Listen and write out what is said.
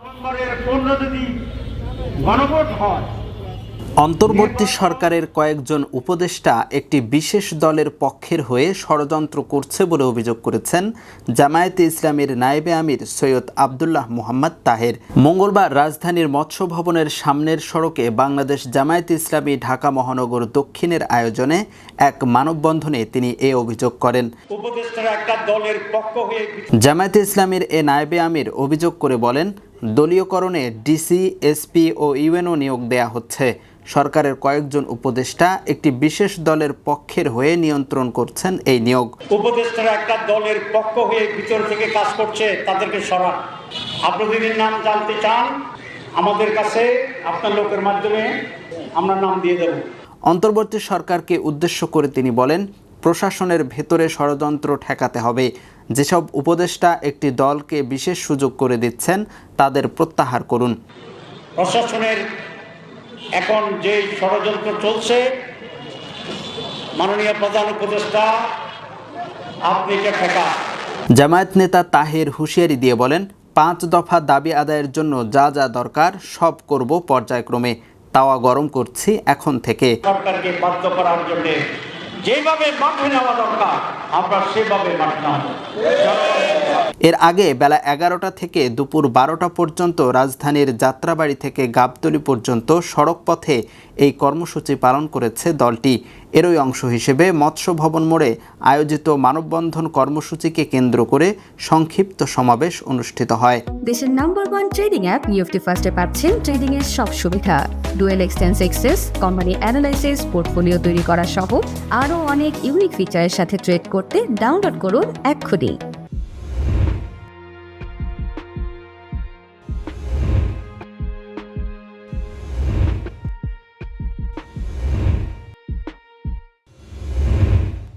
নভেম্বরের 15 যদি গণভোট হয়, অন্তর্বর্তী সরকারের কয়েকজন উপদেষ্টা একটি বিশেষ দলের পক্ষের হয়ে ষড়যন্ত্র করছে বলে অভিযোগ করেছেন জামায়াতে ইসলামীর নায়েবে আমির সৈয়দ আব্দুল্লাহ মোহাম্মদ তাহের। মঙ্গলবার রাজধানীর মৎস্য ভবনের সামনের সড়কে বাংলাদেশ জামায়াতে ইসলামী ঢাকা মহানগর দক্ষিণের আয়োজনে এক মানববন্ধনে তিনি এই অভিযোগ করেন। উপদেষ্টারা একটা দলের পক্ষ হয়ে জামায়াতে ইসলামীর এ নায়েবে আমির অভিযোগ করে বলেন, দলীয়করণে ডিসি, এসপি ও ইউএনও নিয়োগ দেয়া হচ্ছে। সরকারের কয়েকজন উপদেষ্টা একটি বিশেষ দলের পক্ষের হয়ে নিয়ন্ত্রণ করছেন এই নিয়োগ। উপদেষ্টারা একটা দলের পক্ষ হয়ে ভিতর থেকে কাজ করছে, তাদেরকে সরান। আপনাদের নাম জানতে চান আমাদের কাছে, আপনার লোকের মাধ্যমে আমরা নাম দিয়ে দেব। অন্তর্বর্তী সরকারকে উদ্দেশ্য করে তিনি বলেন, প্রশাসনের ভেতরে ষড়যন্ত্র ঠেকাতে হবে। যেসব উপদেষ্টা একটি দলকে বিশেষ সুযোগ করে দিচ্ছেন তাদের প্রত্যাহার করুন। প্রশাসনের এখন যে ষড়যন্ত্র চলছে, মাননীয় প্রধান উপদেষ্টা আপনি এটা ঠেকা। জামায়াত নেতা তাহের হুঁশিয়ারি দিয়ে বলেন, 5 দফা দাবি আদায়ের জন্য যা যা দরকার সব করব পর্যায়ক্রমে। তাওয়া গরম করছি এখন থেকে। সরকারকে বাধ্য করার জন্য যেভাবে মাঠে নেওয়া দরকার আমরা সেভাবে মাঠে নেব। এর আগে বেলা 11টা থেকে দুপুর 12টা পর্যন্ত রাজধানীর যাত্রাবাড়ি থেকে গাবতলী পর্যন্ত সড়ক পথে এই কর্মসূচি পালন করেছে দলটি। এরই অংশ হিসেবে মৎস্য ভবন মোড়ে আয়োজিত মানববন্ধন কর্মসূচিকে কেন্দ্র করে সংক্ষিপ্ত সমাবেশ অনুষ্ঠিত হয়। দেশের নাম্বার 1 ট্রেডিং অ্যাপ নিফটি ফার্স্টে পাচ্ছেন ট্রেডিং এর সব সুবিধা, dual এক্সটেন্স access, company analysis, portfolio তৈরি করা সহ আরও অনেক ইউনিক ফিচারের সাথে ট্রেড করতে ডাউনলোড করুন এক্ষুনি।